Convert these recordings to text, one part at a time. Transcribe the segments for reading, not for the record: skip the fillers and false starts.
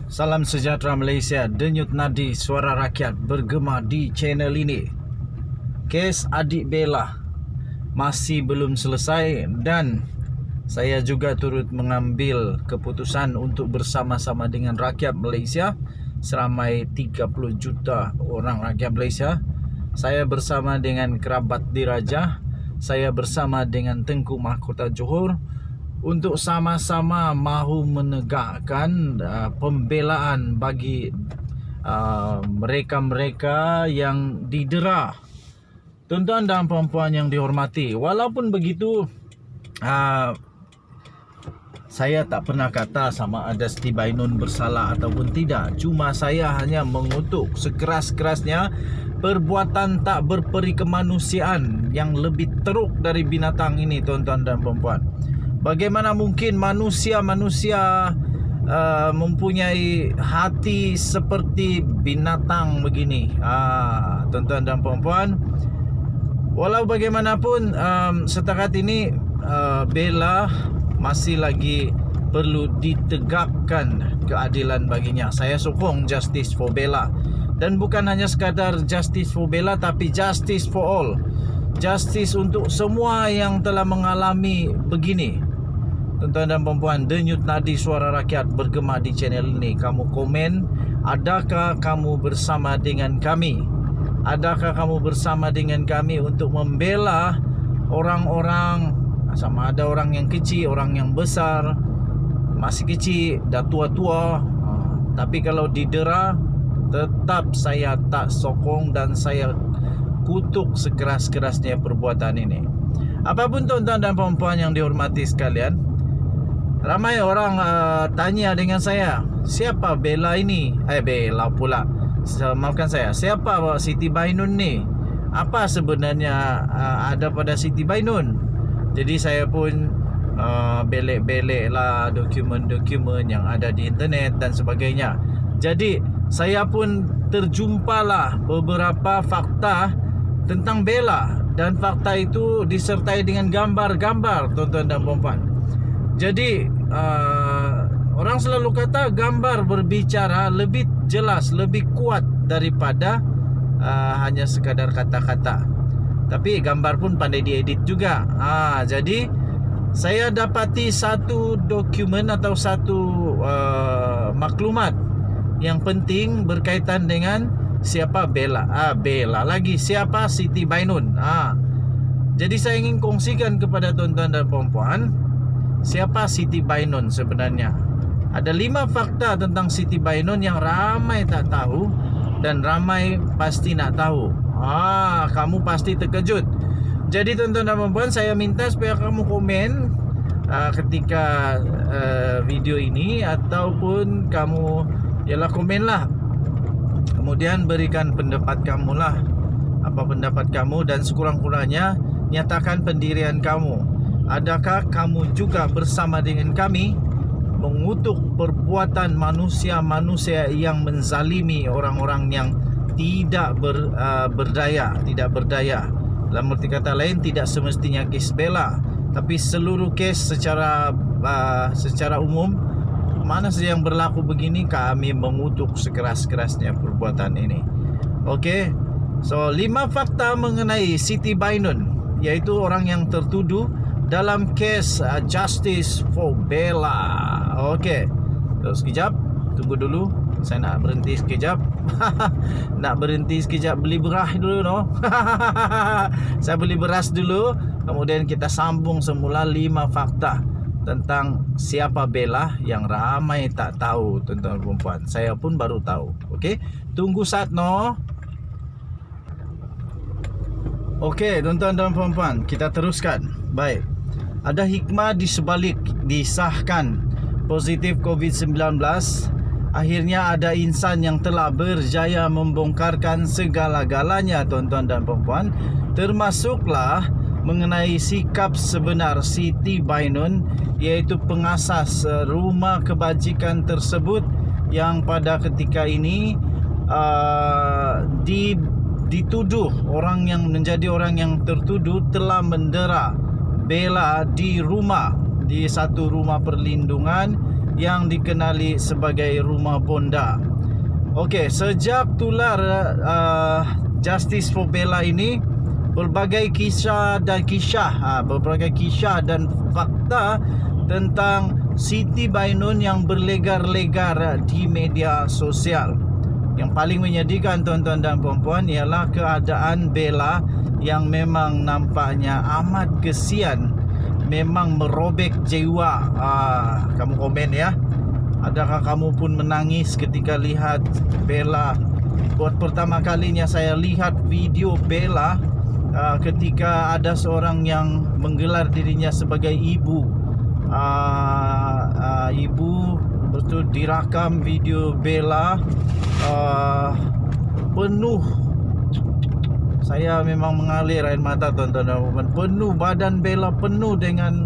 Salam sejahtera Malaysia, denyut nadi suara rakyat bergema di channel ini. Kes adik Bella masih belum selesai dan saya juga turut mengambil keputusan untuk bersama-sama dengan rakyat Malaysia seramai 30 juta orang rakyat Malaysia. Saya bersama dengan kerabat diraja, saya bersama dengan Tengku Mahkota Johor untuk sama-sama mahu menegakkan pembelaan bagi mereka-mereka yang didera. Tuan-tuan dan puan-puan yang dihormati, walaupun begitu saya tak pernah kata sama ada Siti Bainun bersalah ataupun tidak. Cuma saya hanya mengutuk sekeras-kerasnya perbuatan tak berperi kemanusiaan yang lebih teruk dari binatang ini, tuan-tuan dan puan-puan. Bagaimana mungkin manusia-manusia mempunyai hati seperti binatang begini, tuan-tuan dan puan-puan. Walau bagaimanapun setakat ini Bella masih lagi perlu ditegakkan keadilan baginya. Saya sokong justice for Bella, dan bukan hanya sekadar justice for Bella, tapi justice for all. Justice untuk semua yang telah mengalami begini. Tuan-tuan dan puan-puan, denyut nadi suara rakyat bergema di channel ini. Kamu komen, adakah kamu bersama dengan kami? Adakah kamu bersama dengan kami untuk membela orang-orang, sama ada orang yang kecil, orang yang besar, masih kecil, dah tua-tua, tapi kalau didera, tetap saya tak sokong dan saya kutuk sekeras-kerasnya perbuatan ini. Apapun tuan-tuan dan puan-puan yang dihormati sekalian, ramai orang tanya dengan saya, siapa Bella ini? Bella pula, maafkan saya, siapa Siti Bainun ni? Apa sebenarnya ada pada Siti Bainun? Jadi saya pun belek-belek lah dokumen-dokumen yang ada di internet dan sebagainya. Jadi saya pun terjumpalah beberapa fakta tentang Bella, dan fakta itu disertai dengan gambar-gambar, tuan-tuan dan puan-puan. Jadi orang selalu kata gambar berbicara lebih jelas, lebih kuat daripada hanya sekadar kata-kata. Tapi gambar pun pandai diedit juga. Jadi saya dapati satu dokumen atau satu maklumat yang penting berkaitan dengan siapa Bella. Bella lagi, siapa Siti Bainun. Jadi saya ingin kongsikan kepada tuan-tuan dan puan-puan, siapa Siti Bainun sebenarnya. Ada 5 fakta tentang Siti Bainun yang ramai tak tahu dan ramai pasti nak tahu. Kamu pasti terkejut. Jadi tuan-tuan dan puan-puan, saya minta supaya kamu komen ketika video ini, ataupun kamu komenlah, kemudian berikan pendapat kamu lah, apa pendapat kamu, dan sekurang-kurangnya nyatakan pendirian kamu. Adakah kamu juga bersama dengan kami mengutuk perbuatan manusia-manusia yang menzalimi orang-orang yang tidak berdaya. Dalam arti kata lain, tidak semestinya kes Bella, tapi seluruh kes secara umum, mana saja yang berlaku begini, kami mengutuk sekeras-kerasnya perbuatan ini. Okey. So 5 fakta mengenai Siti Bainun, iaitu orang yang tertuduh dalam kes Justice for Bella. Okey. Terus sekejap, tunggu dulu. Saya nak berhenti sekejap. Nak berhenti sekejap beli beras dulu, no. Saya beli beras dulu, kemudian kita sambung semula 5 fakta tentang siapa Bella yang ramai tak tahu, tuan-tuan dan puan-puan. Saya pun baru tahu. Okey. Tunggu saat, no. Okey, tuan-tuan dan puan-puan, kita teruskan. Baik. Ada hikmah di sebalik disahkan positif COVID-19. Akhirnya ada insan yang telah berjaya membongkarkan segala-galanya, tuan-tuan dan puan-puan, termasuklah mengenai sikap sebenar Siti Bainun, iaitu pengasas rumah kebajikan tersebut, yang pada ketika ini dituduh, orang yang menjadi orang yang tertuduh telah mendera Bella di satu rumah perlindungan yang dikenali sebagai Rumah Bonda. Okey, sejak tular Justice for Bella ini, berbagai kisah dan fakta tentang Siti Bainun yang berlegar-legar di media sosial. Yang paling menyedihkan tuan-tuan dan puan-puan ialah keadaan Bella yang memang nampaknya amat kesian, memang merobek jiwa. Kamu komen ya. Adakah kamu pun menangis ketika lihat Bella? Buat pertama kalinya saya lihat video Bella ketika ada seorang yang menggelar dirinya sebagai ibu. Ibu betul dirakam video Bella penuh. Saya memang mengalir air mata tuan-tuan dan puan. Penuh badan Bella penuh dengan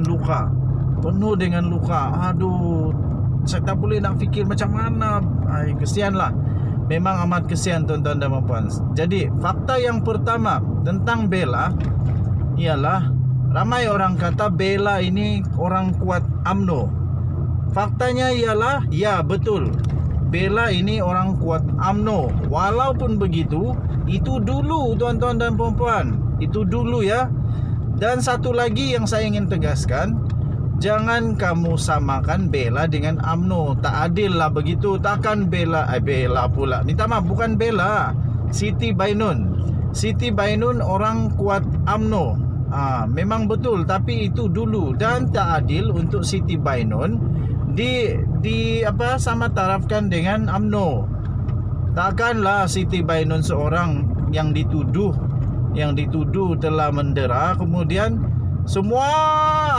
luka. Penuh dengan luka. Aduh, saya tak boleh nak fikir macam mana. Kesianlah. Memang amat kesian tuan-tuan dan puan. Jadi fakta yang pertama tentang Bella ialah ramai orang kata Bella ini orang kuat UMNO. Faktanya ialah ya betul, Bella ini orang kuat UMNO. Walaupun begitu, itu dulu tuan-tuan dan puan-puan, itu dulu ya. Dan satu lagi yang saya ingin tegaskan, jangan kamu samakan Bella dengan UMNO. Tak adil lah begitu. Takkan Bella pula. Minta maaf, bukan Bella, Siti Bainun. Siti Bainun orang kuat UMNO. Memang betul, tapi itu dulu. Dan tak adil untuk Siti Bainun sama tarafkan dengan UMNO. Takkanlah Siti Bainun seorang yang dituduh telah mendera, kemudian semua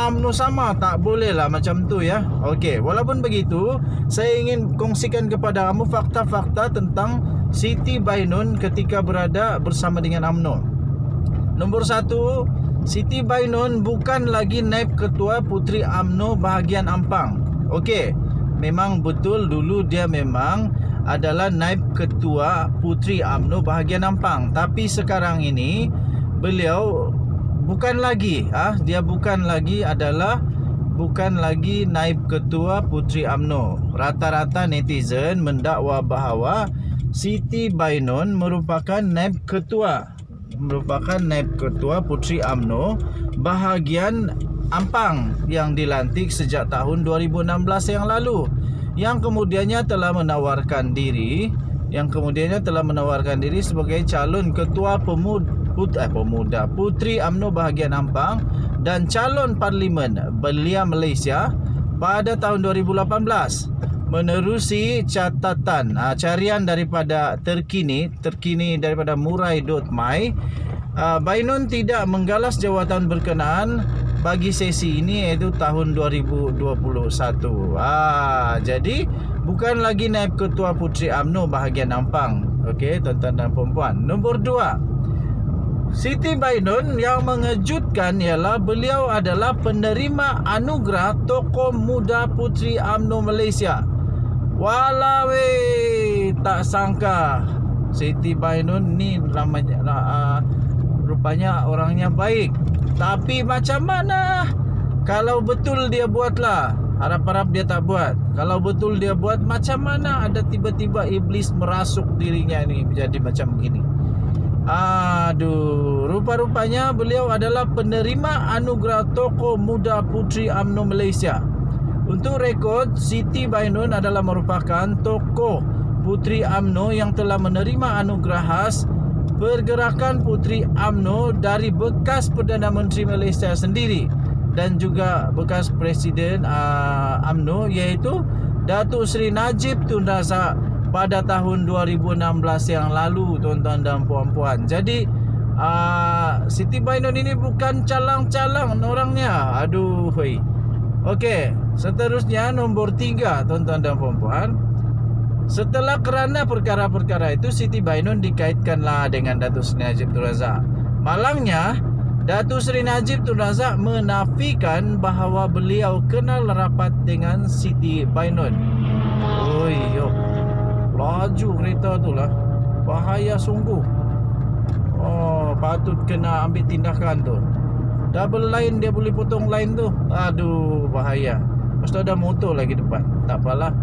UMNO sama. Tak boleh lah macam tu ya. Okey, walaupun begitu, saya ingin kongsikan kepada kamu fakta-fakta tentang Siti Bainun ketika berada bersama dengan UMNO. Nombor 1, Siti Bainun bukan lagi naib ketua Puteri UMNO bahagian Ampang. Okey, memang betul dulu dia memang adalah naib ketua Puteri UMNO bahagian Ampang. Tapi sekarang ini beliau bukan lagi bukan lagi naib ketua Puteri UMNO. Rata-rata netizen mendakwa bahawa Siti Bainun merupakan naib ketua Puteri UMNO bahagian Ampang yang dilantik sejak tahun 2016 yang lalu, yang kemudiannya telah menawarkan diri sebagai calon ketua Puteri UMNO bahagian Ampang dan calon Parlimen Belia Malaysia pada tahun 2018. Menerusi catatan carian daripada terkini daripada murai.my, Bainun tidak menggalas jawatan berkenaan bagi sesi ini, iaitu tahun 2021. Jadi bukan lagi naib ketua Puteri UMNO bahagian Ampang. Okey tuan-tuan dan puan-puan. Nombor 2, Siti Bainun yang mengejutkan ialah beliau adalah penerima anugerah Tokoh Muda Puteri UMNO Malaysia. Walau tak sangka Siti Bainun ni rupanya orangnya baik. Tapi macam mana kalau betul dia buatlah? Harap-harap dia tak buat. Kalau betul dia buat, macam mana ada tiba-tiba iblis merasuk dirinya ni menjadi macam begini? Rupa-rupanya beliau adalah penerima anugerah Tokoh Muda Puteri UMNO Malaysia. Untuk rekod, Siti Bainun adalah merupakan tokoh Puteri UMNO yang telah menerima anugerah khas Pergerakan Puteri UMNO dari bekas Perdana Menteri Malaysia sendiri dan juga bekas Presiden UMNO, iaitu Datuk Seri Najib Tun Razak pada tahun 2016 yang lalu tuan-tuan dan puan-puan. Jadi Siti Bainun ini bukan calang-calang orangnya. Okey, seterusnya nombor 3 tuan-tuan dan puan-puan. Setelah kerana perkara-perkara itu, Siti Bainun dikaitkanlah dengan Datuk Seri Najib Tun Razak. Malangnya, Datuk Seri Najib Tun Razak menafikan bahawa beliau kenal rapat dengan Siti Bainun. Laju kereta tu lah, bahaya sungguh. Patut kena ambil tindakan tu. Double line dia boleh potong line tu. Bahaya. Lepas tu ada motor lagi depan. Tak apalah.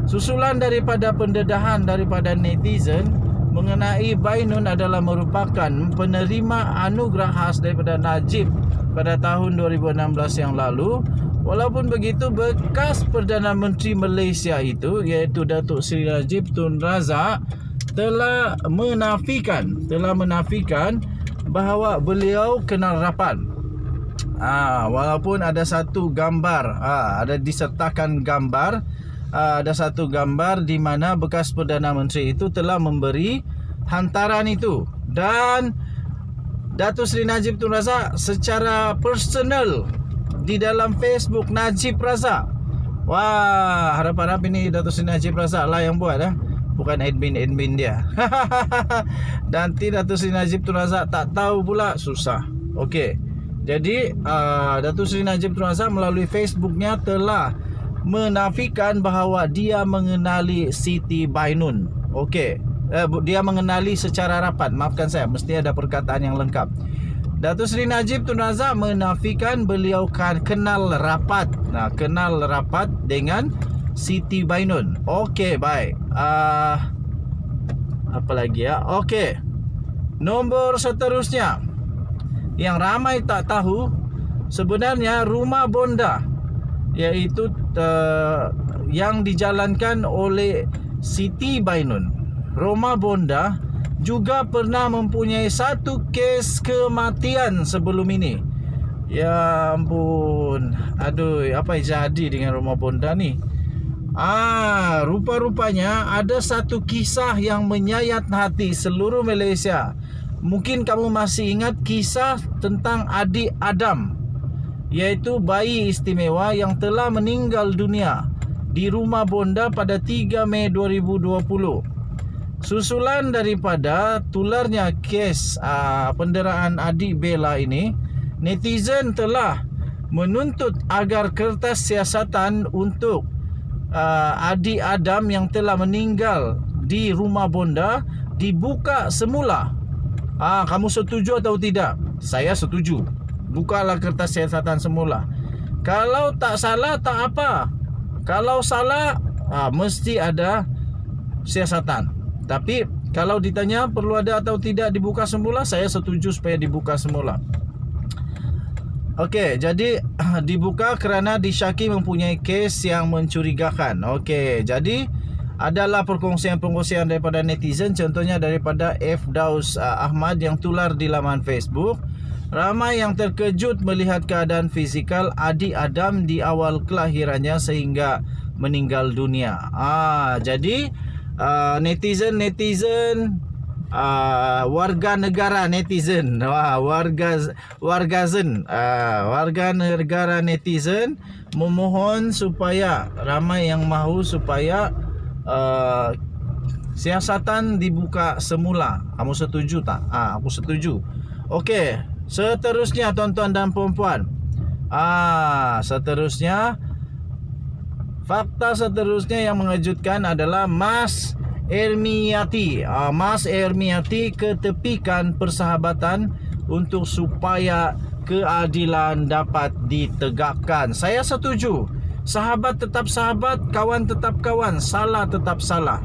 Susulan daripada pendedahan daripada netizen mengenai Bainun adalah merupakan penerima anugerah khas daripada Najib pada tahun 2016 yang lalu. Walaupun begitu, bekas Perdana Menteri Malaysia itu, iaitu Datuk Seri Najib Tun Razak, telah menafikan bahawa beliau kenal rapat. Walaupun ada satu gambar, ada disertakan gambar, ada satu gambar di mana bekas Perdana Menteri itu telah memberi hantaran itu, dan Datuk Seri Najib Tun Razak secara personal di dalam Facebook Najib Razak. Wah, harap-harap ini Datuk Seri Najib Razak lah yang buat, bukan admin dia. Nanti Datuk Seri Najib Tun Razak tak tahu pula, susah. Okey. Jadi Datuk Seri Najib Tun Razak melalui Facebooknya telah menafikan bahawa dia mengenali Siti Bainun. Okey. Dia mengenali secara rapat. Maafkan saya, mesti ada perkataan yang lengkap. Datuk Seri Najib Tun Razak menafikan beliau kan kenal rapat. Kenal rapat dengan Siti Bainun. Okey, baik. Apa lagi ya? Okey. Nombor seterusnya yang ramai tak tahu, sebenarnya rumah bonda, iaitu yang dijalankan oleh Siti Bainun. Rumah bonda juga pernah mempunyai satu kes kematian sebelum ini. Ya ampun. Aduh, apa yang jadi dengan rumah bonda ni? Rupa-rupanya ada satu kisah yang menyayat hati seluruh Malaysia. Mungkin kamu masih ingat kisah tentang adik Adam, iaitu bayi istimewa yang telah meninggal dunia di rumah bonda pada 3 Mei 2020. Susulan daripada tularnya kes penderaan adik Bella ini, netizen telah menuntut agar kertas siasatan untuk adik Adam yang telah meninggal di rumah bonda dibuka semula. Kamu setuju atau tidak? Saya setuju. Bukalah kertas siasatan semula. Kalau tak salah tak apa. Kalau salah mesti ada siasatan. Tapi kalau ditanya perlu ada atau tidak dibuka semula, saya setuju supaya dibuka semula. Okey, jadi dibuka kerana disyaki mempunyai kes yang mencurigakan. Okey, jadi adalah perkongsian-perkongsian daripada netizen, contohnya daripada F. Ahmad yang tular di laman Facebook. Ramai yang terkejut melihat keadaan fizikal adik Adam di awal kelahirannya sehingga meninggal dunia. Netizen, warga negara netizen, warga negara netizen memohon supaya ramai yang mahu supaya siasatan dibuka semula. Kamu setuju tak? Aku setuju. Okey, seterusnya tuan-tuan dan puan-puan. Fakta seterusnya yang mengejutkan adalah Mas Ermiati. Mas Ermiati ketepikan persahabatan untuk supaya keadilan dapat ditegakkan. Saya setuju. Sahabat tetap sahabat, kawan tetap kawan, salah tetap salah.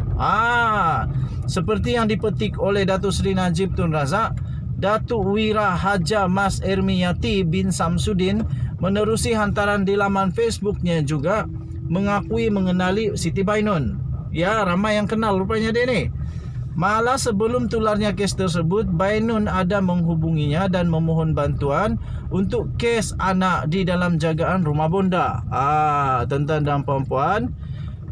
Seperti yang dipetik oleh Datuk Seri Najib Tun Razak, Datuk Wira Haja Mas Ermiati bin Samsudin menerusi hantaran di laman Facebooknya juga mengakui mengenali Siti Bainun. Ya, ramai yang kenal rupanya dia ni. Malah sebelum tularnya kes tersebut, Bainun ada menghubunginya dan memohon bantuan untuk kes anak di dalam jagaan rumah bonda. Tuan-tuan dan puan-puan,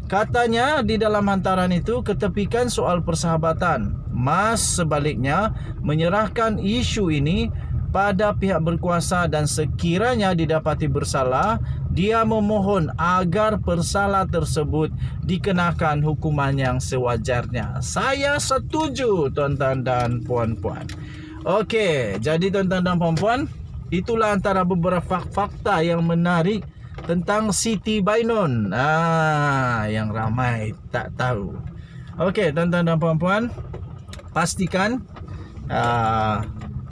katanya di dalam hantaran itu ketepikan soal persahabatan. Mas sebaliknya menyerahkan isu ini pada pihak berkuasa dan sekiranya didapati bersalah, dia memohon agar bersalah tersebut dikenakan hukuman yang sewajarnya. Saya setuju, tuan-tuan dan puan-puan. Okey, jadi tuan-tuan dan puan-puan, itulah antara beberapa fakta yang menarik tentang Siti Bainun. Yang ramai tak tahu. Okey, tuan-tuan dan puan-puan, pastikan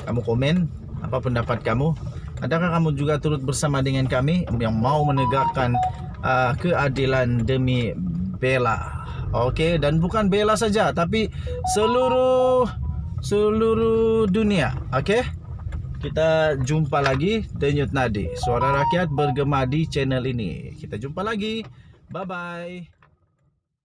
kamu komen apa pendapat kamu. Adakah kamu juga turut bersama dengan kami yang mau menegakkan keadilan demi Bella? Okey, dan bukan Bella saja tapi seluruh dunia. Okey? Kita jumpa lagi Denyut Nadi, suara rakyat bergema di channel ini. Kita jumpa lagi. Bye bye.